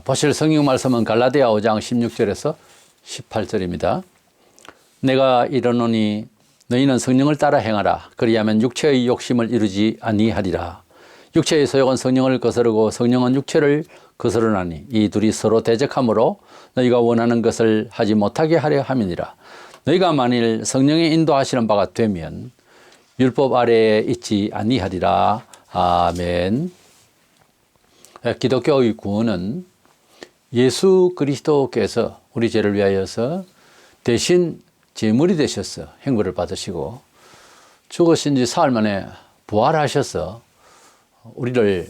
보실 성경 말씀은 갈라디아 5장 16절에서 18절입니다. 내가 이르노니 너희는 성령을 따라 행하라. 그리하면 육체의 욕심을 이루지 아니하리라. 육체의 소욕은 성령을 거스르고 성령은 육체를 거스르나니 이 둘이 서로 대적하므로 너희가 원하는 것을 하지 못하게 하려 함이니라. 너희가 만일 성령의 인도하시는 바가 되면 율법 아래에 있지 아니하리라. 아멘. 기독교의 구원은 예수 그리스도께서 우리 죄를 위하여서 대신 제물이 되셔서 행구를 받으시고 죽으신 지 사흘 만에 부활하셔서 우리를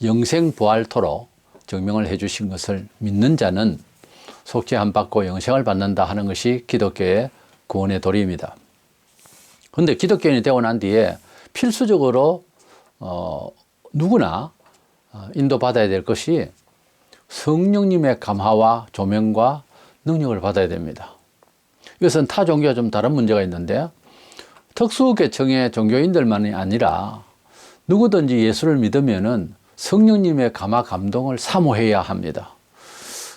영생 부활토록 증명을 해 주신 것을 믿는 자는 속죄함 받고 영생을 받는다 하는 것이 기독교의 구원의 도리입니다. 그런데 기독교인이 되고 난 뒤에 필수적으로 누구나 인도받아야 될 것이 성령님의 감화와 조명과 능력을 받아야 됩니다. 이것은 타 종교와 좀 다른 문제가 있는데 특수계층의 종교인들만이 아니라 누구든지 예수를 믿으면은 성령님의 감화 감동을 사모해야 합니다.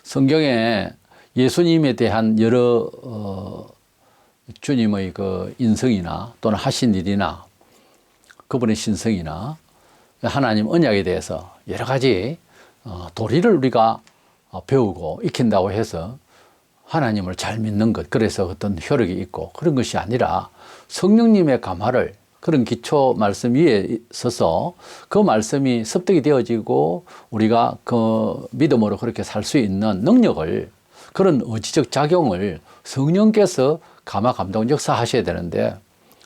성경에 예수님에 대한 여러 주님의 그 인성이나 또는 하신 일이나 그분의 신성이나 하나님 언약에 대해서 여러 가지 도리를 우리가 배우고 익힌다고 해서 하나님을 잘 믿는 것, 그래서 어떤 효력이 있고 그런 것이 아니라 성령님의 감화를 그런 기초 말씀 위에 서서 그 말씀이 습득이 되어지고 우리가 그 믿음으로 그렇게 살 수 있는 능력을, 그런 의지적 작용을 성령께서 감화 감동 역사하셔야 되는데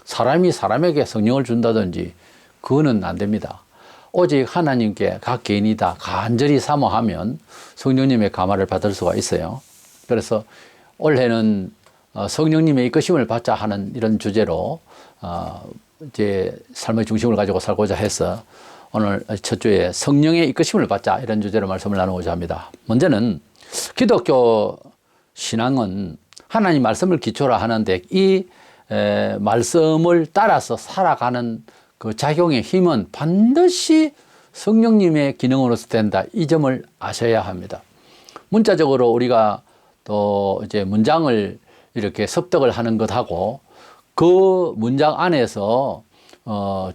사람이 사람에게 성령을 준다든지 그거는 안 됩니다. 오직 하나님께 각 개인이 다 간절히 사모하면 성령님의 감화를 받을 수가 있어요. 그래서 올해는 성령님의 이끄심을 받자 하는 이런 주제로 이제 삶의 중심을 가지고 살고자 해서 오늘 첫 주에 성령의 이끄심을 받자 이런 주제로 말씀을 나누고자 합니다. 먼저는 기독교 신앙은 하나님 말씀을 기초로 하는데 이 말씀을 따라서 살아가는 그 작용의 힘은 반드시 성령님의 기능으로서 된다. 이 점을 아셔야 합니다. 문자적으로 우리가 또 이제 문장을 이렇게 습득을 하는 것하고 그 문장 안에서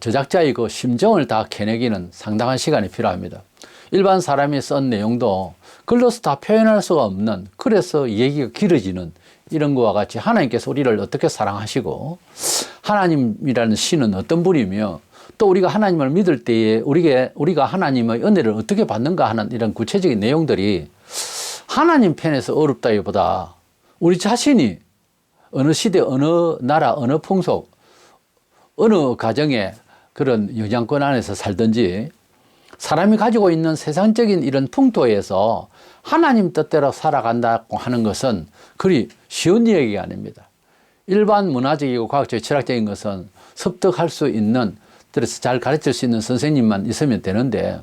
저작자의 그 심정을 다 캐내기는 상당한 시간이 필요합니다. 일반 사람이 쓴 내용도 글로서 다 표현할 수가 없는, 그래서 얘기가 길어지는 이런 것과 같이 하나님께서 우리를 어떻게 사랑하시고 하나님이라는 신은 어떤 분이며 또 우리가 하나님을 믿을 때에 우리가 하나님의 은혜를 어떻게 받는가 하는 이런 구체적인 내용들이 하나님 편에서 어렵다기보다 우리 자신이 어느 시대, 어느 나라, 어느 풍속, 어느 가정에 그런 영향권 안에서 살든지 사람이 가지고 있는 세상적인 이런 풍토에서 하나님 뜻대로 살아간다고 하는 것은 그리 쉬운 이야기가 아닙니다. 일반 문화적이고 과학적, 철학적인 것은 습득할 수 있는, 그래서 잘 가르칠 수 있는 선생님만 있으면 되는데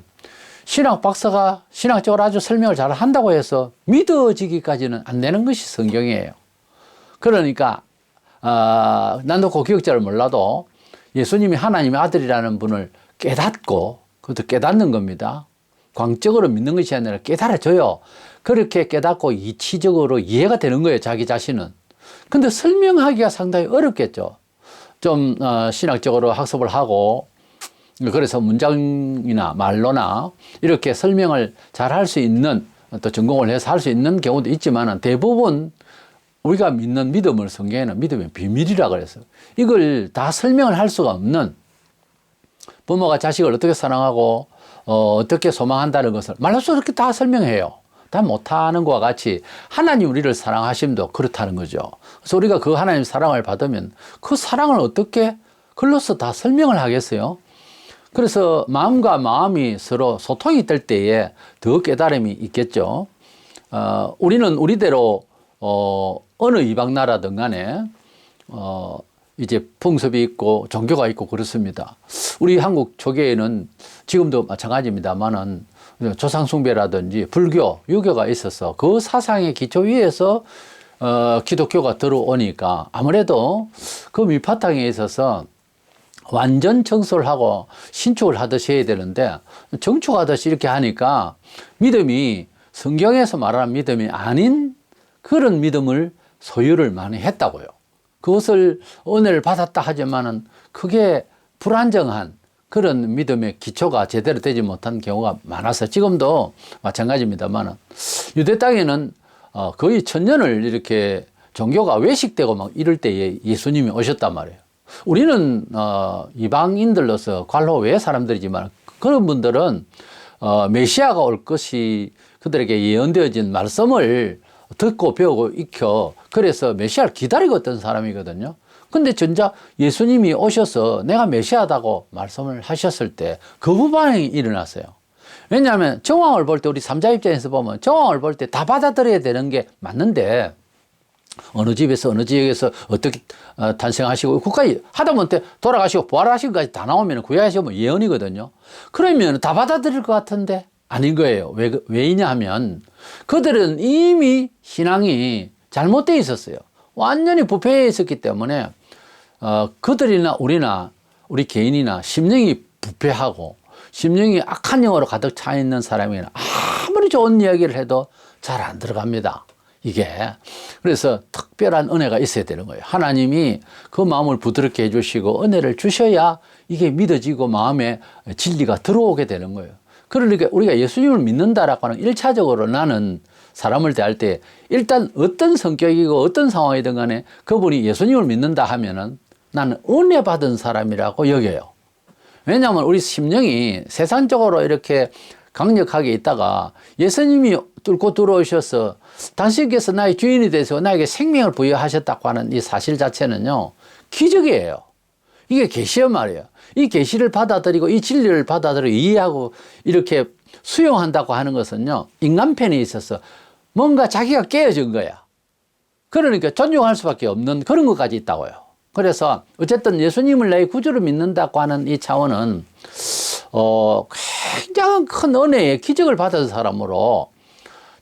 신학 박사가 신학적으로 아주 설명을 잘 한다고 해서 믿어지기까지는 안 되는 것이 성경이에요. 그러니까 난도 그 기억자를 몰라도 예수님이 하나님의 아들이라는 분을 깨닫고, 그것도 깨닫는 겁니다. 광적으로 믿는 것이 아니라 깨달아져요. 그렇게 깨닫고 이치적으로 이해가 되는 거예요, 자기 자신은. 근데 설명하기가 상당히 어렵겠죠. 좀 신학적으로 학습을 하고 그래서 문장이나 말로나 이렇게 설명을 잘 할 수 있는, 또 전공을 해서 할 수 있는 경우도 있지만 대부분 우리가 믿는 믿음을 성경에는 믿음의 비밀이라 그래서 이걸 다 설명을 할 수가 없는, 부모가 자식을 어떻게 사랑하고 어떻게 소망한다는 것을 말로써 그렇게 다 설명해요. 다 못하는 것과 같이 하나님 우리를 사랑하심도 그렇다는 거죠. 그래서 우리가 그 하나님 사랑을 받으면 그 사랑을 어떻게 글로써 다 설명을 하겠어요? 그래서 마음과 마음이 서로 소통이 될 때에 더 깨달음이 있겠죠. 우리는 우리대로 어느 이방 나라든 간에 이제 풍습이 있고 종교가 있고 그렇습니다. 우리 한국 조계에는 지금도 마찬가지입니다만은 조상숭배라든지 불교, 유교가 있어서 그 사상의 기초 위에서 기독교가 들어오니까 아무래도 그 밑바탕에 있어서 완전 청소를 하고 신축을 하듯이 해야 되는데 정축하듯이 이렇게 하니까 믿음이 성경에서 말하는 믿음이 아닌 그런 믿음을 소유를 많이 했다고요. 그것을 은혜를 받았다 하지만은 그게 불안정한 그런 믿음의 기초가 제대로 되지 못한 경우가 많아서 지금도 마찬가지입니다만은 유대 땅에는 거의 천년을 이렇게 종교가 외식되고 막 이럴 때에 예수님이 오셨단 말이에요. 우리는 이방인들로서 관로 외의 사람들이지만 그런 분들은 메시아가 올 것이 그들에게 예언되어진 말씀을 듣고 배우고 익혀 그래서 메시아를 기다리고 있던 사람이거든요. 근데 전자 예수님이 오셔서 내가 메시아다고 말씀을 하셨을 때 거부반응이 일어났어요. 왜냐하면 정황을 볼 때 우리 삼자 입장에서 보면 정황을 볼 때 다 받아들여야 되는 게 맞는데 어느 집에서 어느 지역에서 어떻게 탄생하시고 국가에 하다못해 돌아가시고 부활하시고까지 다 나오면 구약하시면 예언이거든요. 그러면 다 받아들일 것 같은데 아닌 거예요. 왜이냐 하면 그들은 이미 신앙이 잘못되어 있었어요. 완전히 부패해 있었기 때문에 그들이나 우리나 우리 개인이나 심령이 부패하고 심령이 악한 영으로 가득 차 있는 사람에게는 아무리 좋은 이야기를 해도 잘 안 들어갑니다. 이게 그래서 특별한 은혜가 있어야 되는 거예요. 하나님이 그 마음을 부드럽게 해주시고 은혜를 주셔야 이게 믿어지고 마음에 진리가 들어오게 되는 거예요. 그러니까 우리가 예수님을 믿는다라고 하는 1차적으로 나는 사람을 대할 때 일단 어떤 성격이고 어떤 상황이든 간에 그분이 예수님을 믿는다 하면은 나는 은혜 받은 사람이라고 여겨요. 왜냐하면 우리 심령이 세상적으로 이렇게 강력하게 있다가 예수님이 뚫고 들어오셔서 당신께서 나의 주인이 되서 나에게 생명을 부여하셨다고 하는 이 사실 자체는요 기적이에요. 이게 계시란 말이에요. 이 계시를 받아들이고 이 진리를 받아들이고 이해하고 이렇게 수용한다고 하는 것은요 인간편에 있어서 뭔가 자기가 깨어진 거야. 그러니까 존중할 수밖에 없는 그런 것까지 있다고요. 그래서 어쨌든 예수님을 내 구주로 믿는다고 하는 이 차원은 굉장히 큰 은혜의 기적을 받은 사람으로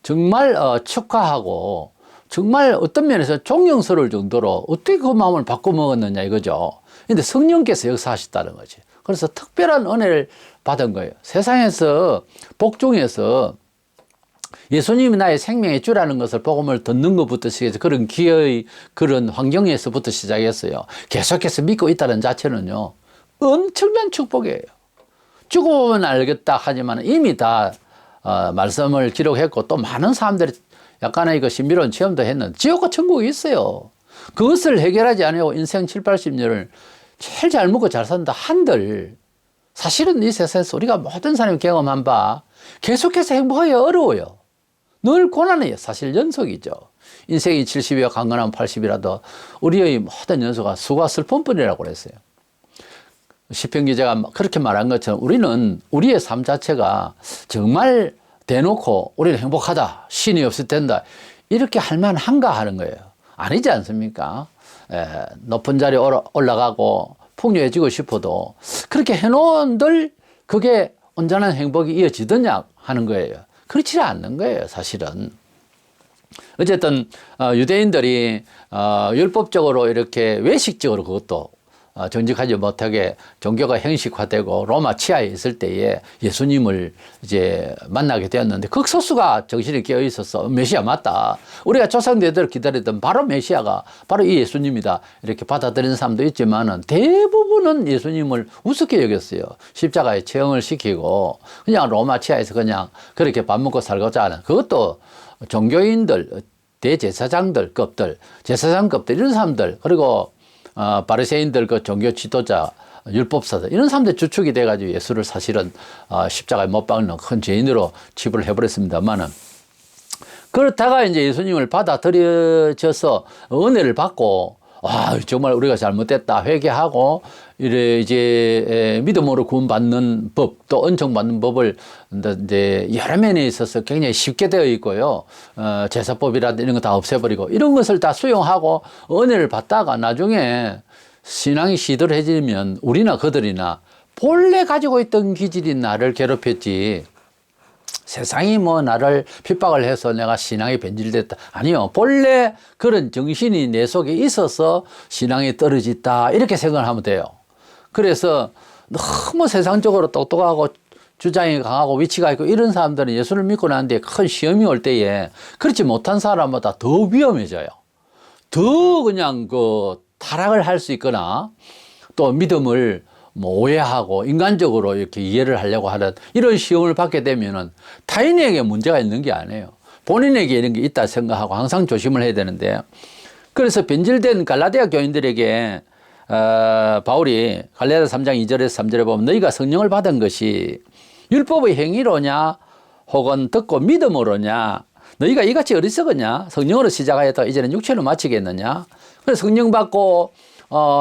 정말 축하하고 정말 어떤 면에서 존경스러울 정도로 어떻게 그 마음을 바꿔먹었느냐 이거죠. 근데 성령께서 역사하셨다는 거지. 그래서 특별한 은혜를 받은 거예요. 세상에서 복중에서 예수님이 나의 생명의 주라는 것을 복음을 듣는 것부터 시작해서 그런 기회의 그런 환경에서부터 시작했어요. 계속해서 믿고 있다는 자체는요 엄청난 축복이에요. 죽어보면 알겠다 하지만 이미 다 말씀을 기록했고 또 많은 사람들이 약간의 그 신비로운 체험도 했는데 지옥과 천국이 있어요. 그것을 해결하지 않고 인생 7, 80년을 제일 잘 먹고 잘 산다 한들 사실은 이 세상에서 우리가 모든 사람이 경험한 바 계속해서 행복하기 어려워요. 늘 고난이에요. 사실 연속이죠. 인생이 70이야 강건하면 80이라도 우리의 모든 연소가 수고와 슬픔뿐이라고 그랬어요. 시편 기자가 그렇게 말한 것처럼 우리는 우리의 삶 자체가 정말 대놓고 우리는 행복하다, 신이 없을 텐다 이렇게 할 만한가 하는 거예요. 아니지 않습니까? 높은 자리에 올라가고 풍요해지고 싶어도 그렇게 해놓은들 그게 온전한 행복이 이어지더냐 하는 거예요. 그렇지 않는 거예요, 사실은. 어쨌든 유대인들이 율법적으로 이렇게 외식적으로 그것도 정직하지 못하게 종교가 형식화되고 로마 치하에 있을 때에 예수님을 이제 만나게 되었는데 극소수가 정신이 깨어 있어서 메시아 맞다. 우리가 조상대대로 기다리던 바로 메시아가 바로 이 예수님이다. 이렇게 받아들이는 사람도 있지만은 대부분은 예수님을 우습게 여겼어요. 십자가에 체형을 시키고 그냥 로마 치하에서 그냥 그렇게 밥 먹고 살고자 하는 그것도 종교인들, 대제사장들 급들, 제사장급들 이런 사람들 그리고 바리새인들 그 종교 지도자 율법사들 이런 사람들 주축이 돼가지고 예수를 사실은 십자가에 못 박는 큰 죄인으로 치부를 해버렸습니다만은 그렇다가 이제 예수님을 받아들여져서 은혜를 받고 정말 우리가 잘못됐다 회개하고 이래 이제 믿음으로 구원받는 법 또 은총받는 법을 이제 여러 면에 있어서 굉장히 쉽게 되어 있고요. 제사법이라든지 이런 거 다 없애버리고 이런 것을 다 수용하고 은혜를 받다가 나중에 신앙이 시들해지면 우리나 그들이나 본래 가지고 있던 기질이 나를 괴롭혔지 세상이 뭐 나를 핍박을 해서 내가 신앙이 변질됐다. 아니요. 본래 그런 정신이 내 속에 있어서 신앙이 떨어졌다. 이렇게 생각을 하면 돼요. 그래서 너무 세상적으로 똑똑하고 주장이 강하고 위치가 있고 이런 사람들은 예수를 믿고 난 뒤에 큰 시험이 올 때에 그렇지 못한 사람보다 더 위험해져요. 더 그냥 그 타락을 할 수 있거나 또 믿음을 뭐 오해하고 인간적으로 이렇게 이해를 하려고 하는 이런 시험을 받게 되면은 타인에게 문제가 있는 게 아니에요. 본인에게 이런 게 있다 생각하고 항상 조심을 해야 되는데, 그래서 변질된 갈라디아 교인들에게 바울이 갈라디아 3장 2절에서 3절에 보면 너희가 성령을 받은 것이 율법의 행위로냐 혹은 듣고 믿음으로냐, 너희가 이같이 어리석었냐, 성령으로 시작하였다 이제는 육체로 마치겠느냐. 그래서 성령 받고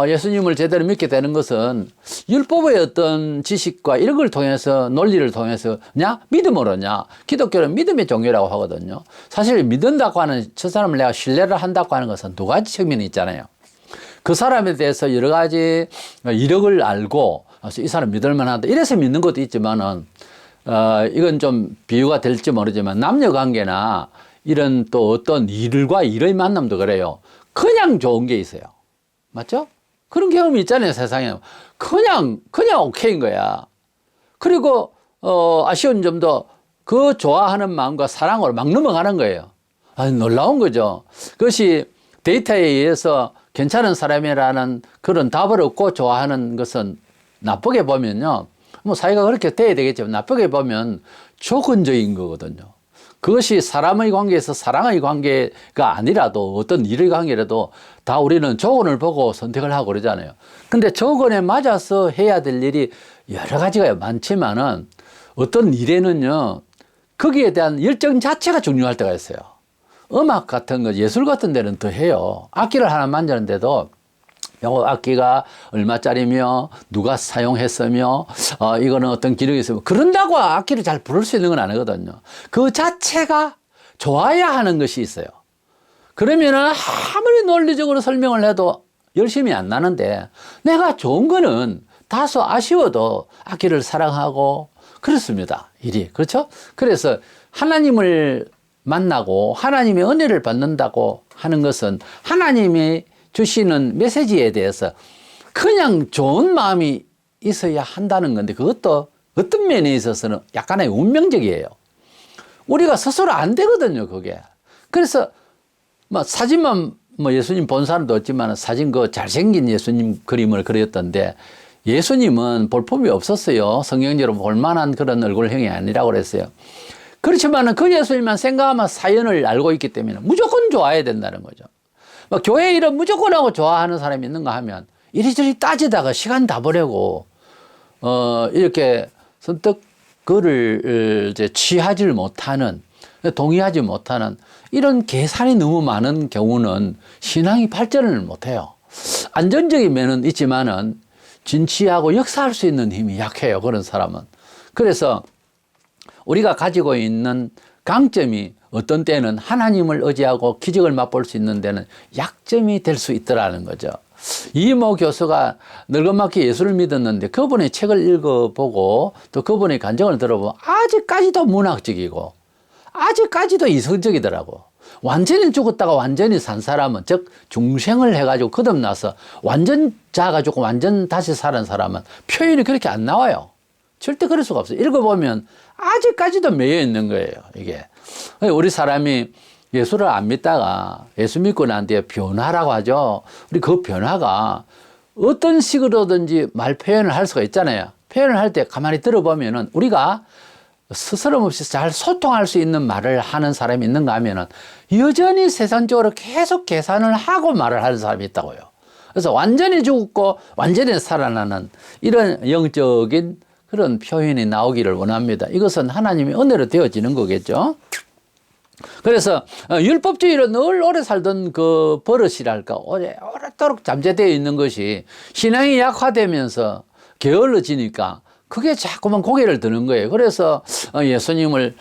예수님을 제대로 믿게 되는 것은 율법의 어떤 지식과 이런 걸 통해서 논리를 통해서냐 믿음으로냐. 기독교는 믿음의 종교라고 하거든요. 사실 믿는다고 하는 저 사람을 내가 신뢰를 한다고 하는 것은 두 가지 측면이 있잖아요. 그 사람에 대해서 여러 가지 이력을 알고 이 사람 믿을 만하다 이래서 믿는 것도 있지만은 이건 좀 비유가 될지 모르지만 남녀 관계나 이런 또 어떤 일과 일의 만남도 그래요. 그냥 좋은 게 있어요. 맞죠? 그런 경험이 있잖아요, 세상에. 그냥 오케이인 거야. 그리고, 아쉬운 점도 그 좋아하는 마음과 사랑으로 막 넘어가는 거예요. 놀라운 거죠. 그것이 데이터에 의해서 괜찮은 사람이라는 그런 답을 얻고 좋아하는 것은 나쁘게 보면요. 뭐 사이가 그렇게 돼야 되겠지만 나쁘게 보면 조건적인 거거든요. 그것이 사람의 관계에서 사랑의 관계가 아니라도 어떤 일의 관계라도 다 우리는 조건을 보고 선택을 하고 그러잖아요. 근데 조건에 맞아서 해야 될 일이 여러 가지가 많지만은 어떤 일에는요, 거기에 대한 열정 자체가 중요할 때가 있어요. 음악 같은 거, 예술 같은 데는 더 해요. 악기를 하나 만드는데도 요 악기가 얼마짜리며 누가 사용했으며 이거는 어떤 기능이 있으며 그런다고 악기를 잘 부를 수 있는 건 아니거든요. 그 자체가 좋아야 하는 것이 있어요. 그러면은 아무리 논리적으로 설명을 해도 열심히 안 나는데 내가 좋은 거는 다소 아쉬워도 악기를 사랑하고 그렇습니다. 일이. 그렇죠? 그래서 하나님을 만나고 하나님의 은혜를 받는다고 하는 것은 하나님이 주시는 메시지에 대해서 그냥 좋은 마음이 있어야 한다는 건데 그것도 어떤 면에 있어서는 약간의 운명적이에요. 우리가 스스로 안 되거든요, 그게. 그래서 뭐 사진만 뭐 예수님 본 사람도 없지만 사진 그 잘생긴 예수님 그림을 그렸던데 예수님은 볼품이 없었어요. 성경적으로 볼만한 그런 얼굴형이 아니라고 그랬어요. 그렇지만 그 예수님만 생각하면 사연을 알고 있기 때문에 무조건 좋아해야 된다는 거죠. 교회 일은 무조건 하고 좋아하는 사람이 있는가 하면 이리저리 따지다가 시간 다 보내고 이렇게 선뜻 그를 이제 취하지 못하는, 동의하지 못하는 이런 계산이 너무 많은 경우는 신앙이 발전을 못해요. 안전적인 면은 있지만은 진취하고 역사할 수 있는 힘이 약해요, 그런 사람은. 그래서 우리가 가지고 있는 강점이 어떤 때는 하나님을 의지하고 기적을 맛볼 수 있는 데는 약점이 될 수 있더라는 거죠. 이모 교수가 늙은맞게 예수를 믿었는데 그분의 책을 읽어보고 또 그분의 간증을 들어보면 아직까지도 문학적이고 아직까지도 이성적이더라고. 완전히 죽었다가 완전히 산 사람은, 즉 중생을 해가지고 거듭나서 완전 자가지고 완전 다시 살은 사람은 표현이 그렇게 안 나와요. 절대 그럴 수가 없어요. 읽어보면 아직까지도 매여 있는 거예요, 이게. 우리 사람이 예수를 안 믿다가 예수 믿고 난 뒤에 변화라고 하죠. 우리 그 변화가 어떤 식으로든지 말 표현을 할 수가 있잖아요. 표현을 할 때 가만히 들어보면은 우리가 스스럼 없이 잘 소통할 수 있는 말을 하는 사람이 있는가 하면은 여전히 세상적으로 계속 계산을 하고 말을 하는 사람이 있다고요. 그래서 완전히 죽고 완전히 살아나는 이런 영적인 그런 표현이 나오기를 원합니다. 이것은 하나님의 은혜로 되어지는 거겠죠. 그래서 율법주의로 늘 오래 살던 그 버릇이랄까 오랫도록 잠재되어 있는 것이 신앙이 약화되면서 게을러지니까 그게 자꾸만 고개를 드는 거예요. 그래서 예수님을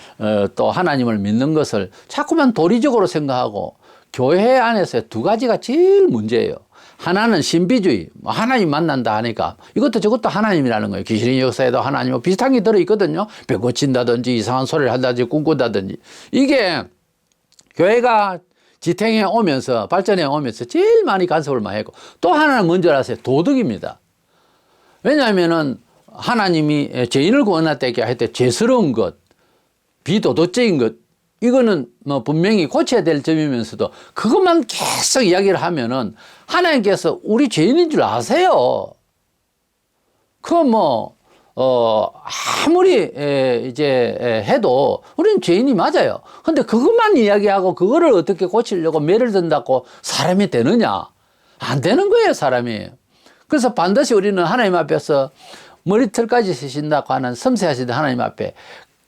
또 하나님을 믿는 것을 자꾸만 도리적으로 생각하고 교회 안에서 두 가지가 제일 문제예요. 하나는 신비주의, 하나님 만난다 하니까 이것도 저것도 하나님이라는 거예요. 귀신의 역사에도 하나님 비슷한 게 들어있거든요. 배 고친다든지 이상한 소리를 한다든지 꿈꾼다든지. 이게 교회가 지탱해 오면서 발전해 오면서 제일 많이 간섭을 많이 했고 또 하나는 뭔지 아세요? 도덕입니다. 왜냐하면은 하나님이 죄인을 구원하다게 할 때 죄스러운 것, 비도덕적인 것, 이거는 뭐 분명히 고쳐야 될 점이면서도 그것만 계속 이야기를 하면은 하나님께서 우리 죄인인 줄 아세요. 그건 뭐, 아무리 이제 해도 우리는 죄인이 맞아요. 근데 그것만 이야기하고 그거를 어떻게 고치려고 매를 든다고 사람이 되느냐? 안 되는 거예요, 사람이. 그래서 반드시 우리는 하나님 앞에서 머리털까지 쓰신다고 하는 섬세하신 하나님 앞에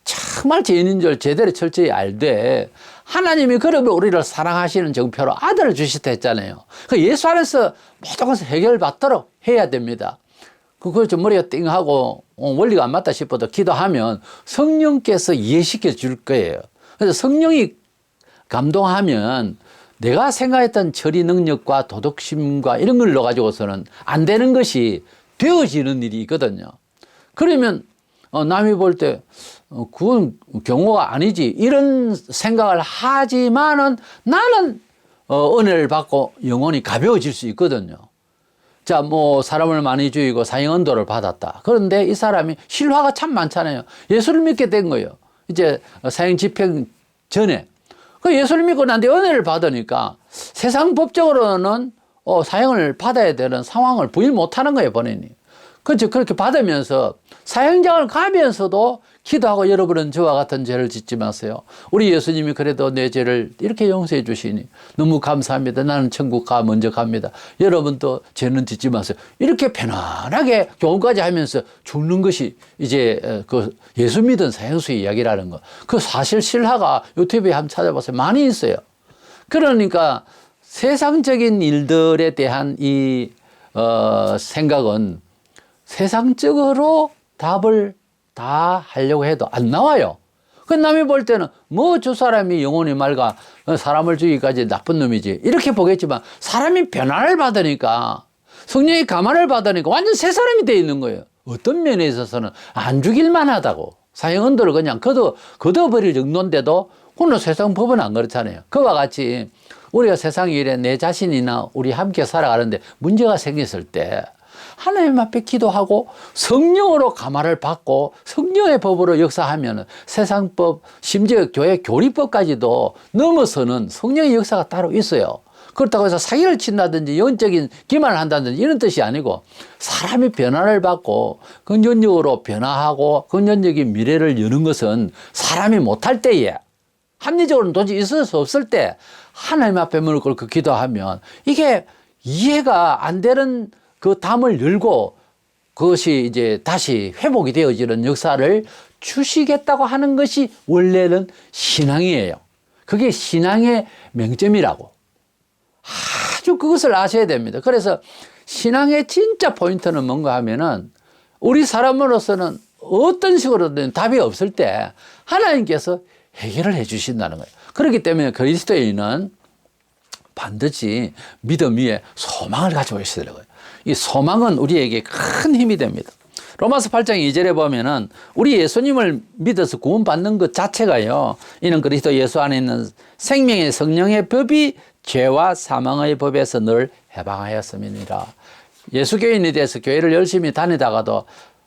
정말 죄인인 줄 제대로 철저히 알되 하나님이 그러면 우리를 사랑하시는 정표로 아들을 주시다 했잖아요. 그 예수 안에서 모든 것을 해결받도록 해야 됩니다. 그걸 좀 머리가 띵하고 원리가 안 맞다 싶어도 기도하면 성령께서 이해시켜 줄 거예요. 그래서 성령이 감동하면 내가 생각했던 처리 능력과 도덕심과 이런 걸 넣어가지고서는 안 되는 것이 되어지는 일이 있거든요. 그러면 남이 볼 때 그건 경호가 아니지 이런 생각을 하지만은 나는 은혜를 받고 영혼이 가벼워질 수 있거든요. 자, 뭐 사람을 많이 죽이고 사형언도를 받았다. 그런데 이 사람이 실화가 참 많잖아요. 예수를 믿게 된 거예요. 이제 사형 집행 전에. 그 예수를 믿고 난데 은혜를 받으니까 세상 법적으로는 사형을 받아야 되는 상황을 부인 못하는 거예요, 본인이. 그렇죠. 그렇게 받으면서 사형장을 가면서도 기도하고 여러분은 저와 같은 죄를 짓지 마세요. 우리 예수님이 그래도 내 죄를 이렇게 용서해 주시니 너무 감사합니다. 나는 천국 먼저 갑니다. 여러분도 죄는 짓지 마세요. 이렇게 편안하게 교훈까지 하면서 죽는 것이 이제 그 예수 믿은 사형수의 이야기라는 거. 그 사실 실화가 유튜브에 한번 찾아보세요. 많이 있어요. 그러니까 세상적인 일들에 대한 이 생각은 세상적으로 답을 다 하려고 해도 안 나와요. 그 남이 볼 때는 뭐 저 사람이 영혼이 맑아 사람을 죽이기까지 나쁜 놈이지 이렇게 보겠지만 사람이 변화를 받으니까 성령의 감화를 받으니까 완전 새 사람이 돼 있는 거예요. 어떤 면에 있어서는 안 죽일 만하다고 사형언도를 그냥 걷어버릴 정도인데도 그는 세상 법은 안 그렇잖아요. 그와 같이 우리가 세상 일에 내 자신이나 우리 함께 살아가는데 문제가 생겼을 때 하나님 앞에 기도하고 성령으로 감화를 받고 성령의 법으로 역사하면 세상법 심지어 교회 교리법까지도 넘어서는 성령의 역사가 따로 있어요. 그렇다고 해서 사기를 친다든지 영적인 기만을 한다든지 이런 뜻이 아니고 사람이 변화를 받고 긍정적으로 변화하고 긍정적인 미래를 여는 것은 사람이 못할 때에 합리적으로는 도저히 있을 수 없을 때 하나님 앞에 무릎 꿇고 기도하면 이게 이해가 안 되는 그 담을 열고 그것이 이제 다시 회복이 되어지는 역사를 주시겠다고 하는 것이 원래는 신앙이에요. 그게 신앙의 맹점이라고. 아주 그것을 아셔야 됩니다. 그래서 신앙의 진짜 포인트는 뭔가 하면은 우리 사람으로서는 어떤 식으로든 답이 없을 때 하나님께서 해결을 해 주신다는 거예요. 그렇기 때문에 그리스도인은 반드시 믿음 위에 소망을 가지고 있어야 되는 거예요. 이 소망은 우리에게 큰 힘이 됩니다. 로마서 8장 2절에 보면은 우리 예수님을 믿어서 구원받는 것 자체가요. 이는 그리스도 예수 안에 있는 생명의 성령의 법이 죄와 사망의 법에서 늘 해방하였음이니라. 예수교인에 대해서 교회를 열심히 다니다가도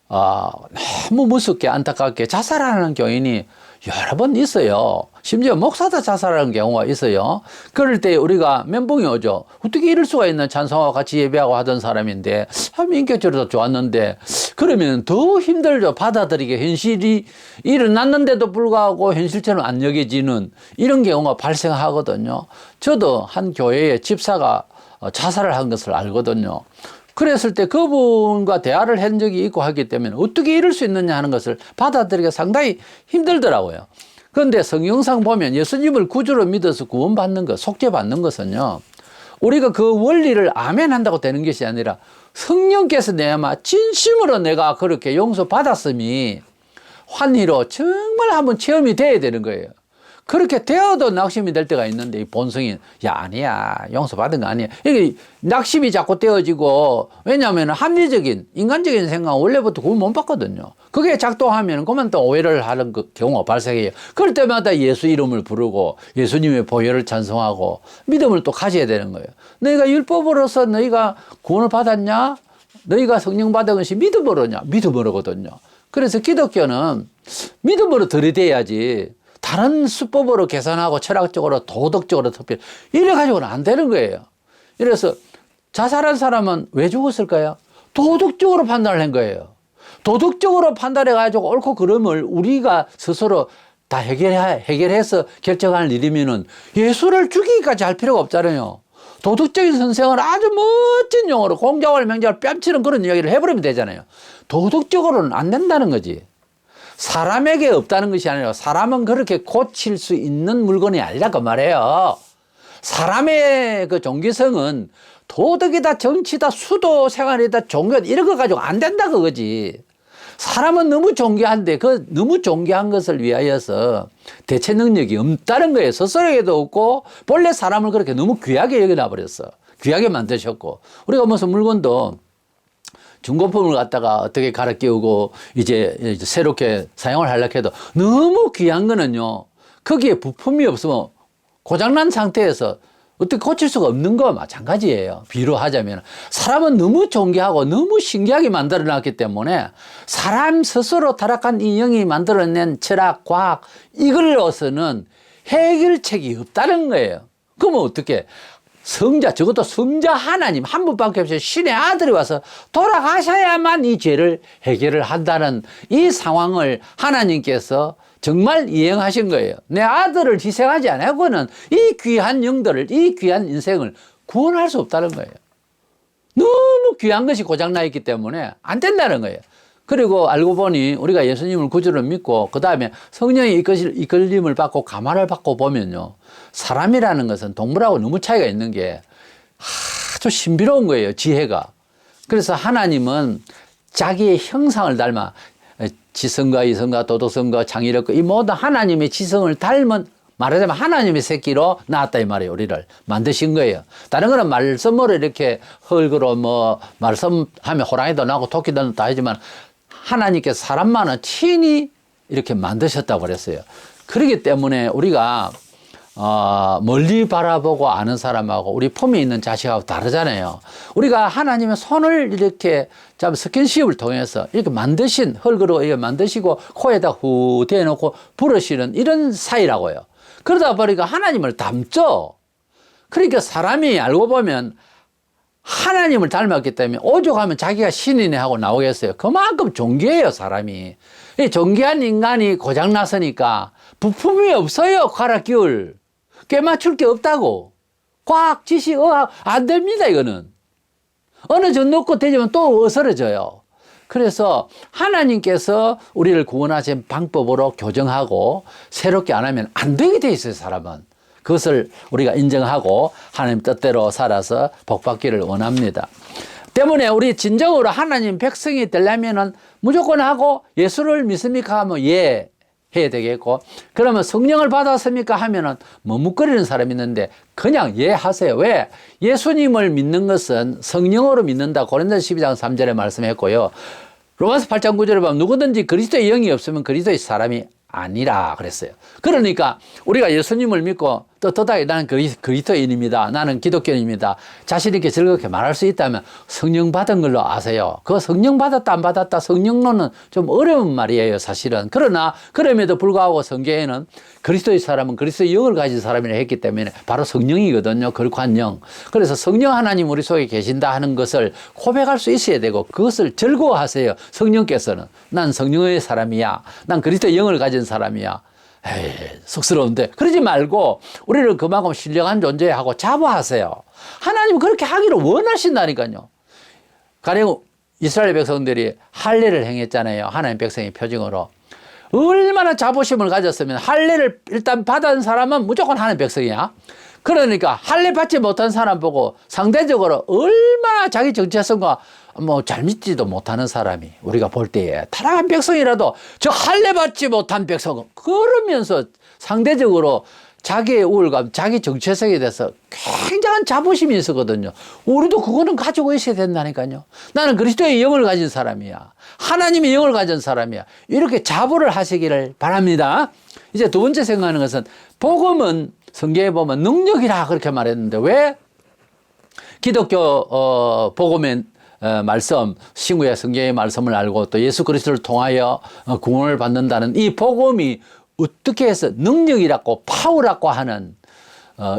너무 무섭게 안타깝게 자살하는 교인이 여러 번 있어요. 심지어 목사도 자살하는 경우가 있어요. 그럴 때 우리가 멘붕이 오죠. 어떻게 이럴 수가 있나. 찬송하고 같이 예배하고 하던 사람인데 인격적으로 좋았는데 그러면 더 힘들죠. 받아들이게 현실이 일어났는데도 불구하고 현실처럼 안 여겨지는 이런 경우가 발생하거든요. 저도 한 교회의 집사가 자살을 한 것을 알거든요. 그랬을 때 그분과 대화를 한 적이 있고 하기 때문에 어떻게 이럴 수 있느냐 하는 것을 받아들이기가 상당히 힘들더라고요. 그런데 성경상 보면 예수님을 구주로 믿어서 구원받는 것, 속죄받는 것은요. 우리가 그 원리를 아멘 한다고 되는 것이 아니라 성령께서 내가 진심으로 내가 그렇게 용서받았음이 환희로 정말 한번 체험이 돼야 되는 거예요. 그렇게 되어도 낙심이 될 때가 있는데 이 본성이 아니야 용서받은 거 아니야 이게 낙심이 자꾸 되어지고 왜냐하면 합리적인 인간적인 생각은 원래부터 구원 못 받거든요. 그게 작동하면 그만 또 오해를 하는 그 경우가 발생해요. 그럴 때마다 예수 이름을 부르고 예수님의 보혈을 찬송하고 믿음을 또 가져야 되는 거예요. 너희가 율법으로서 너희가 구원을 받았냐? 너희가 성령 받은 것이 믿음으로냐? 믿음으로거든요. 그래서 기독교는 믿음으로 들이대야지 다른 수법으로 계산하고 철학적으로 도덕적으로 특별 이래 가지고는 안 되는 거예요. 그래서 자살한 사람은 왜 죽었을까요? 도덕적으로 판단을 한 거예요. 도덕적으로 판단해 가지고 옳고 그름을 우리가 스스로 다 해결해서 결정할 일이면은 예수를 죽이기까지 할 필요가 없잖아요. 도덕적인 선생을 아주 멋진 용어로 공자월 명자월 뺨치는 그런 이야기를 해버리면 되잖아요. 도덕적으로는 안 된다는 거지. 사람에게 없다는 것이 아니라 사람은 그렇게 고칠 수 있는 물건이 아니라 그 말이에요. 사람의 그 종기성은 도덕이다, 정치다, 수도 생활이다, 종교다 이런 거 가지고 안 된다 그거지. 사람은 너무 존귀한데 그 너무 존귀한 것을 위하여서 대체 능력이 없다는 거예요. 스스로에도 없고 본래 사람을 그렇게 너무 귀하게 여겨놔 버렸어. 귀하게 만드셨고 우리가 무슨 물건도 중고품을 갖다가 어떻게 갈아 끼우고 이제 새롭게 사용을 하려고 해도 너무 귀한 거는요. 거기에 부품이 없으면 고장난 상태에서 어떻게 고칠 수가 없는 거와 마찬가지예요. 비로 하자면 사람은 너무 존귀하고 너무 신기하게 만들어 놨기 때문에 사람 스스로 타락한 인형이 만들어낸 철학, 과학 이걸로서는 해결책이 없다는 거예요. 그러면 어떻게 성자, 적어도 성자 하나님 한 분밖에 없어요. 신의 아들이 와서 돌아가셔야만 이 죄를 해결을 한다는 이 상황을 하나님께서 정말 이행하신 거예요. 내 아들을 희생하지 않고는 이 귀한 영들을, 이 귀한 인생을 구원할 수 없다는 거예요. 너무 귀한 것이 고장나 있기 때문에 안 된다는 거예요. 그리고 알고 보니 우리가 예수님을 구주로 믿고 그 다음에 성령의 이끌림을 받고 감화를 받고 보면요. 사람이라는 것은 동물하고 너무 차이가 있는 게 아주 신비로운 거예요. 지혜가. 그래서 하나님은 자기의 형상을 닮아 지성과 이성과 도덕성과 창의력과 이 모든 하나님의 지성을 닮은 말하자면 하나님의 새끼로 낳았다 이 말이에요. 우리를 만드신 거예요. 다른 거는 말씀으로 이렇게 흙으로 뭐 말씀하면 호랑이도 나고 토끼도 다 하지만 하나님께서 사람만은 친히 이렇게 만드셨다고 그랬어요. 그렇기 때문에 우리가 멀리 바라보고 아는 사람하고 우리 품에 있는 자식하고 다르잖아요. 우리가 하나님의 손을 이렇게 스킨십을 통해서 이렇게 만드신 흙으로 이렇게 만드시고 코에다 후 대놓고 부르시는 이런 사이라고요. 그러다 보니까 하나님을 닮죠. 그러니까 사람이 알고 보면 하나님을 닮았기 때문에 오죽하면 자기가 신이네 하고 나오겠어요. 그만큼 존귀해요, 사람이. 이 존귀한 인간이 고장났으니까 부품이 없어요, 갈아 끼울. 꿰맞출 게 없다고. 과학, 지식, 의학 안 됩니다, 이거는. 어느 정도 놓고 되지만 또 어스러져요. 그래서 하나님께서 우리를 구원하신 방법으로 교정하고 새롭게 안 하면 안 되게 돼 있어요, 사람은. 그것을 우리가 인정하고 하나님 뜻대로 살아서 복받기를 원합니다. 때문에 우리 진정으로 하나님 백성이 되려면은 무조건 하고 예수를 믿습니까 하면 예 해야 되겠고 그러면 성령을 받았습니까 하면은 머뭇거리는 사람이 있는데 그냥 예 하세요. 왜? 예수님을 믿는 것은 성령으로 믿는다. 고린도서 12장 3절에 말씀했고요. 로마서 8장 9절에 보면 누구든지 그리스도의 영이 없으면 그리스도의 사람이 아니라 그랬어요. 그러니까 우리가 예수님을 믿고 떳떳하게 나는 그리스도인입니다. 나는 기독교인입니다. 자신 있게 즐겁게 말할 수 있다면 성령 받은 걸로 아세요. 그 성령 받았다 안 받았다 성령론은 좀 어려운 말이에요, 사실은. 그러나 그럼에도 불구하고 성경에는 그리스도의 사람은 그리스도의 영을 가진 사람이라 했기 때문에 바로 성령이거든요. 거룩한 영. 그래서 성령 하나님 우리 속에 계신다 하는 것을 고백할 수 있어야 되고 그것을 즐거워하세요. 성령께서는 난 성령의 사람이야. 난 그리스도의 영을 가진 사람이야. 에이, 쑥스러운데 그러지 말고 우리를 그만큼 신령한 존재하고 자부하세요. 하나님은 그렇게 하기를 원하신다니까요. 가령 이스라엘 백성들이 할례를 행했잖아요. 하나님 백성의 표징으로. 얼마나 자부심을 가졌으면 할례를 일단 받은 사람은 무조건 하나님 백성이야. 그러니까 할례 받지 못한 사람 보고 상대적으로 얼마나 자기 정체성과 뭐 잘 믿지도 못하는 사람이 우리가 볼 때에 타락한 백성이라도 저 할례 받지 못한 백성은 그러면서 상대적으로 자기의 우월감, 자기 정체성에 대해서 굉장한 자부심이 있었거든요. 우리도 그거는 가지고 있어야 된다니까요. 나는 그리스도의 영을 가진 사람이야. 하나님의 영을 가진 사람이야. 이렇게 자부를 하시기를 바랍니다. 이제 두 번째 생각하는 것은 복음은 성경에 보면 능력이라 그렇게 말했는데 왜 기독교 복음의 말씀, 신구약 성경의 말씀을 알고 또 예수 그리스도를 통하여 구원을 받는다는 이 복음이 어떻게 해서 능력이라고 파워라고 하는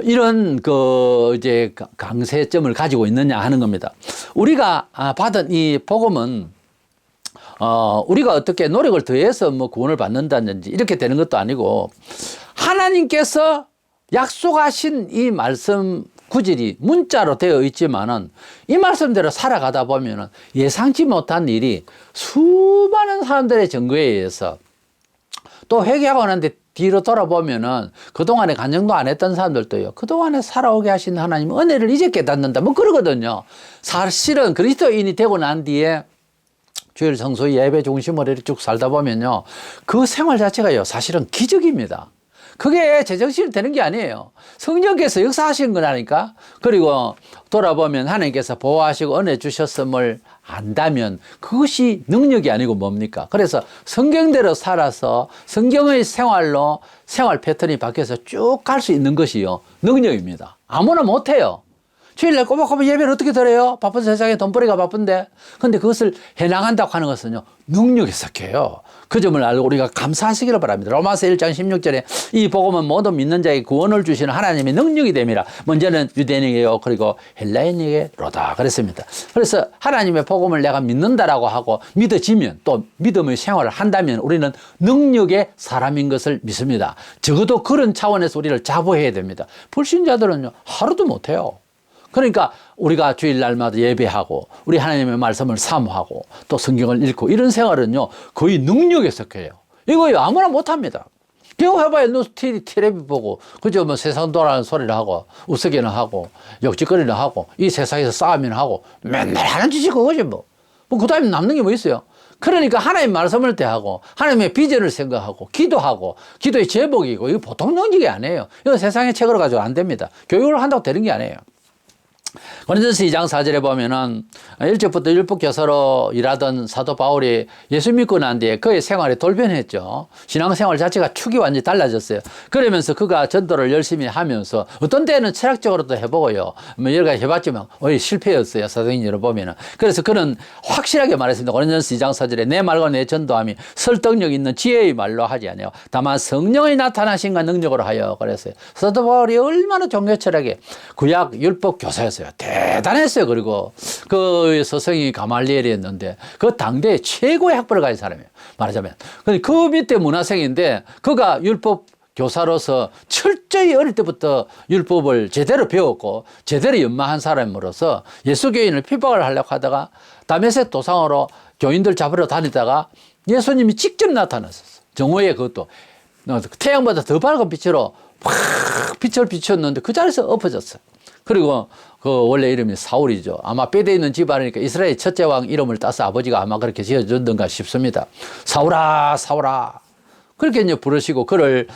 이런 이제 강세점을 가지고 있느냐 하는 겁니다. 우리가 받은 이 복음은 우리가 어떻게 노력을 더해서 뭐 구원을 받는다든지 이렇게 되는 것도 아니고 하나님께서 약속하신 이 말씀 구절이 문자로 되어 있지만은 이 말씀대로 살아가다 보면은 예상치 못한 일이 수많은 사람들의 증거에 의해서 또 회개하고 나는데 뒤로 돌아보면은 그동안에 간증도 안 했던 사람들도요. 그동안에 살아오게 하신 하나님 은혜를 이제 깨닫는다. 뭐 그러거든요. 사실은 그리스도인이 되고 난 뒤에 주일 성소 예배 중심으로 이렇게 쭉 살다 보면요. 그 생활 자체가요. 사실은 기적입니다. 그게 제정신이 되는 게 아니에요. 성령께서 역사하신 거라니까. 그리고 돌아보면 하나님께서 보호하시고 은혜 주셨음을 안다면 그것이 능력이 아니고 뭡니까? 그래서 성경대로 살아서 성경의 생활로 생활 패턴이 바뀌어서 쭉 갈 수 있는 것이요. 능력입니다. 아무나 못해요. 주일날 꼬박꼬박 예배를 어떻게 드려요? 바쁜 세상에 돈벌이가 바쁜데. 근데 그것을 해나간다고 하는 것은요, 능력이 섞여요. 그 점을 알고 우리가 감사하시기를 바랍니다. 로마서 1장 16절에 이 복음은 모든 믿는 자에게 구원을 주시는 하나님의 능력이 됨이라. 먼저는 유대인에게요, 그리고 헬라인에게로다. 그랬습니다. 그래서 하나님의 복음을 내가 믿는다라고 하고 믿어지면 또 믿음의 생활을 한다면 우리는 능력의 사람인 것을 믿습니다. 적어도 그런 차원에서 우리를 자부해야 됩니다. 불신자들은요, 하루도 못해요. 그러니까 우리가 주일날마다 예배하고 우리 하나님의 말씀을 사모하고 또 성경을 읽고 이런 생활은요 거의 능력에 속해요. 이거요 아무나 못합니다. 이거 해봐야 너 텔레비 보고 그저 뭐 세상 돌아가는 소리를 하고 우스개는 하고 욕짓거리는 하고 이 세상에서 싸움이나 하고 맨날 하는 짓이 그거지 뭐. 그 다음에 남는 게 뭐 있어요. 그러니까 하나님 말씀을 대하고 하나님의 비전을 생각하고 기도하고 기도의 제목이고 이거 보통 능력이 아니에요. 이거 세상의 책으로 가지고 안 됩니다. 교육을 한다고 되는 게 아니에요. 고린도서 2장 4절에 보면은 1절부터 율법 교사로 일하던 사도 바울이 예수 믿고 난 뒤에 그의 생활이 돌변했죠. 신앙생활 자체가 축이 완전히 달라졌어요. 그러면서 그가 전도를 열심히 하면서 어떤 때는 철학적으로도 해보고요. 뭐 여러 가지 해봤지만 실패였어요. 사도행전을 보면은. 그래서 그는 확실하게 말했습니다. 고린도서 2장 4절에 내 말과 내 전도함이 설득력 있는 지혜의 말로 하지 아니하고 다만 성령의 나타나신과 능력으로 하여 그랬어요. 사도 바울이 얼마나 종교철학에 구약 율법 교사였어요. 대단했어요. 그리고 그 스승이 가말리엘이었는데 그 당대의 최고의 학벌을 가진 사람이에요. 말하자면. 그 밑에 문화생인데 그가 율법 교사로서 철저히 어릴 때부터 율법을 제대로 배웠고 제대로 연마한 사람으로서 예수교인을 핍박을 하려고 하다가 다메섹 도상으로 교인들 잡으러 다니다가 예수님이 직접 나타났었어요. 정오에 그것도 태양보다 더 밝은 빛으로 확 빛을 비췄는데 그 자리에서 엎어졌어요. 그리고 그 원래 이름이 사울이죠. 아마 뼈대 있는 집안이니까 이스라엘 첫째 왕 이름을 따서 아버지가 아마 그렇게 지어줬던가 싶습니다. 사울아, 사울아. 그렇게 이제 부르시고 그를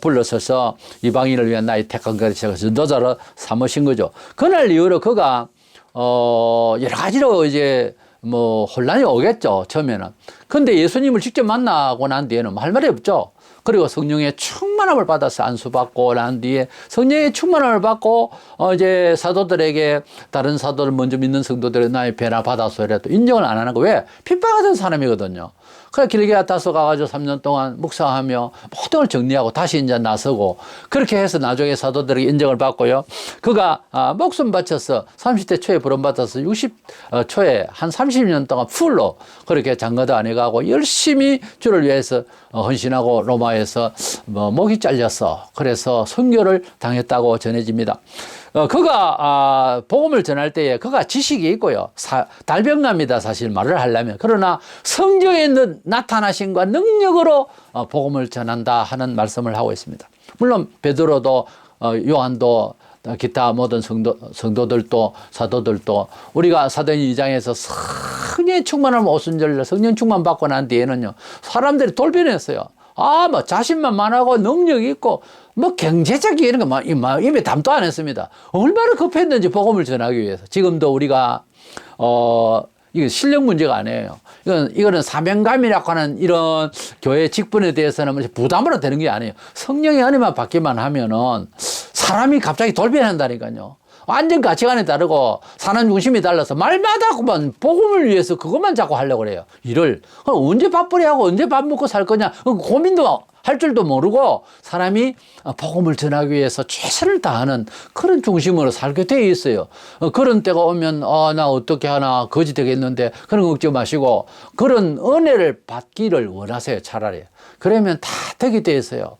불러서서 이방인을 위한 나의 택한 것을 전도자로 삼으신 거죠. 그날 이후로 그가 여러 가지로 이제 뭐 혼란이 오겠죠. 처음에는. 근데 예수님을 직접 만나고 난 뒤에는 할 말이 없죠. 그리고 성령의 충만함을 받아서 안수받고 난 뒤에 성령의 충만함을 받고 이제 사도들에게 다른 사도를 먼저 믿는 성도들의 나의 배나 받아서라도 인정을 안 하는 거. 왜? 핍박하던 사람이거든요. 그래 길게 타서 가가지고 3년 동안 묵상하며 모든 걸 정리하고 다시 이제 나서고 그렇게 해서 나중에 사도들에게 인정을 받고요. 그가 목숨 바쳐서 30대 초에 부름받아서 60 초에 한 30년 동안 풀로 그렇게 장가도 안 해가고 열심히 주를 위해서 헌신하고 로마에서 목이 잘렸어. 그래서 순교를 당했다고 전해집니다. 그가 복음을 전할 때에 그가 지식이 있고요. 달병갑니다. 사실 말을 하려면. 그러나 성경에 있는 나타나심과 능력으로 복음을 전한다 하는 말씀을 하고 있습니다. 물론 베드로도 요한도 기타 모든 성도들도 사도들도 우리가 사도행 2장에서 성령의 충만함을 오순절 성령 충만 받고 난 뒤에는요. 사람들이 돌변했어요. 뭐 자신만 많고 능력이 있고 뭐 경제적인 이런 거 입에 담도 안 했습니다. 얼마나 급했는지 복음을 전하기 위해서. 지금도 우리가 이게 실력 문제가 아니에요. 이거는 사명감이라고 하는 이런 교회 직분에 대해서는 부담으로 되는 게 아니에요. 성령의 은혜만 받기만 하면은 사람이 갑자기 돌변한다니까요. 완전 가치관이 다르고 사는 중심이 달라서 말마다 그만 복음을 위해서 그것만 자꾸 하려고 그래요. 일을. 언제 밥벌이 하고 언제 밥 먹고 살 거냐. 고민도 할 줄도 모르고 사람이 복음을 전하기 위해서 최선을 다하는 그런 중심으로 살게 돼 있어요. 그런 때가 오면 나 어떻게 하나 거지 되겠는데 그런 거 걱정 마시고 그런 은혜를 받기를 원하세요. 차라리. 그러면 다 되게 돼 있어요.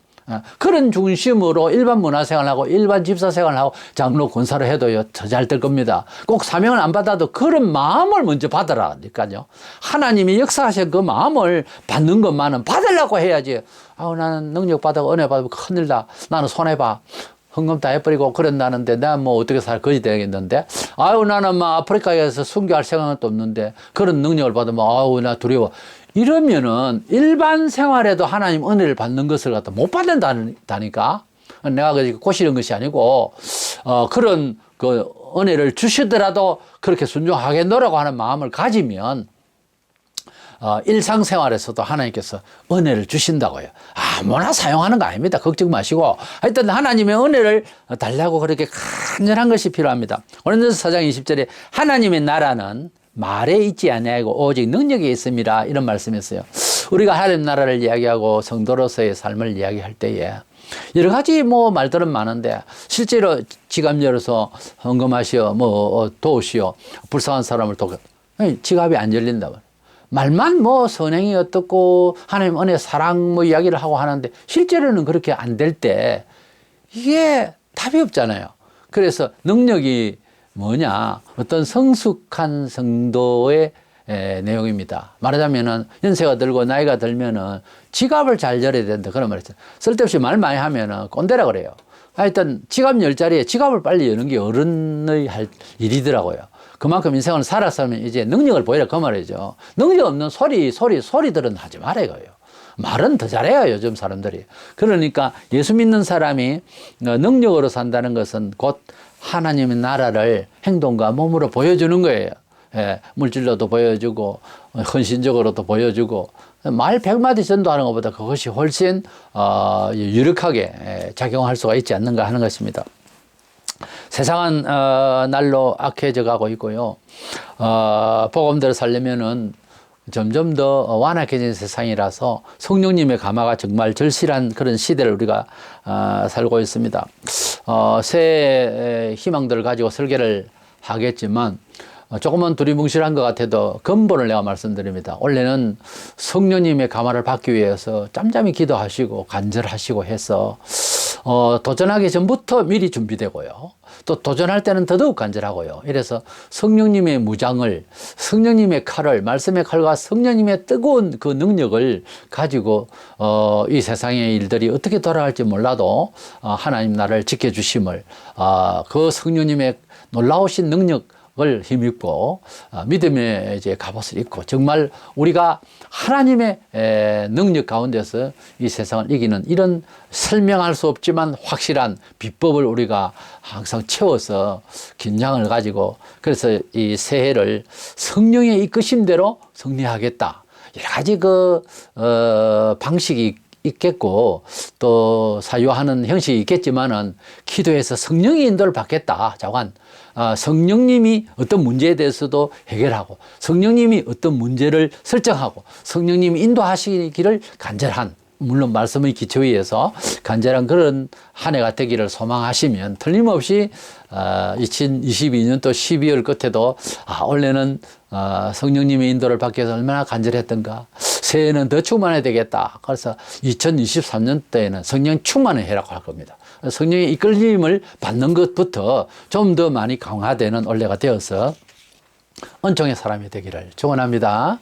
그런 중심으로 일반 문화생활하고 일반 집사생활하고 장로 권사를 해도요 더 잘 될 겁니다. 꼭 사명을 안 받아도 그런 마음을 먼저 받으라니까요. 하나님이 역사하신 그 마음을 받는 것만은 받으려고 해야지. 나는 능력 받고 은혜 받으면 큰일다. 나는 손해봐. 헌금 다 해버리고 그런다는데 내가 뭐 어떻게 살 거지 되겠는데 나는 막 아프리카에서 순교할 생각도 없는데 그런 능력을 받으면 나 두려워. 이러면은 일반 생활에도 하나님 은혜를 받는 것을 갖다 못 받는다니까. 내가 꼬시는 것이 아니고 그런 그 은혜를 주시더라도 그렇게 순종하겠노라고 하는 마음을 가지면 일상생활에서도 하나님께서 은혜를 주신다고요. 아무나 사용하는 거 아닙니다. 걱정 마시고 하여튼 하나님의 은혜를 달라고 그렇게 간절한 것이 필요합니다. 고린도서 4장 20절에 하나님의 나라는 말에 있지 아니하고 오직 능력에 있습니다. 이런 말씀이었어요. 우리가 하나님 나라를 이야기하고 성도로서의 삶을 이야기할 때에 여러 가지 말들은 많은데 실제로 지갑 열어서 헌금하시오, 도우시오, 불쌍한 사람을 지갑이 안 열린다. 말만 선행이 어떻고 하나님 은혜 사랑 이야기를 하고 하는데 실제로는 그렇게 안 될 때 이게 답이 없잖아요. 그래서 능력이 뭐냐? 어떤 성숙한 성도의 내용입니다. 말하자면은 연세가 들고 나이가 들면은 지갑을 잘 열어야 된다. 그런 말이죠. 쓸데없이 말 많이 하면은 꼰대라 그래요. 하여튼 지갑 열 자리에 지갑을 빨리 여는 게 어른의 할 일이더라고요. 그만큼 인생을 살았으면 이제 능력을 보이라 그 말이죠. 능력 없는 소리들은 하지 말아요. 말은 더 잘해요, 요즘 사람들이. 그러니까 예수 믿는 사람이 능력으로 산다는 것은 곧 하나님의 나라를 행동과 몸으로 보여주는 거예요. 물질로도 보여주고 헌신적으로도 보여주고 말 100마디 전도하는 것보다 그것이 훨씬 유력하게 작용할 수가 있지 않는가 하는 것입니다. 세상은 날로 악해져 가고 있고요. 복음대로 살려면은 점점 더 완악해진 세상이라서 성령님의 감화가 정말 절실한 그런 시대를 우리가 살고 있습니다. 새 희망들을 가지고 설계를 하겠지만 조금은 두리뭉실한 것 같아도 근본을 내가 말씀드립니다. 원래는 성령님의 감화를 받기 위해서 짬짬이 기도하시고 간절하시고 해서 도전하기 전부터 미리 준비되고요. 또 도전할 때는 더더욱 간절하고요. 이래서 성령님의 무장을, 성령님의 칼을, 말씀의 칼과 성령님의 뜨거운 그 능력을 가지고 이 세상의 일들이 어떻게 돌아갈지 몰라도 하나님 나라를 지켜주심을 그 성령님의 놀라우신 능력을 힘입고 믿음의 이제 갑옷을 입고 정말 우리가 하나님의 능력 가운데서 이 세상을 이기는 이런 설명할 수 없지만 확실한 비법을 우리가 항상 채워서 긴장을 가지고 그래서 이 새해를 성령의 이끄심대로 정리하겠다. 여러 가지 방식이 있겠고 또 사유하는 형식이 있겠지만은 기도에서 성령의 인도를 받겠다. 자관. 성령님이 어떤 문제에 대해서도 해결하고 성령님이 어떤 문제를 설정하고 성령님이 인도하시기를 간절한 물론 말씀의 기초에 의해서 간절한 그런 한 해가 되기를 소망하시면 틀림없이 2022년 또 12월 끝에도 원래는 성령님의 인도를 받기 위해서 얼마나 간절했던가 새해는 더 충만해야 되겠다. 그래서 2023년 때에는 성령 충만을 해라고 할 겁니다. 성령의 이끌림을 받는 것부터 좀 더 많이 강화되는 올해가 되어서 은총의 사람이 되기를 축원합니다.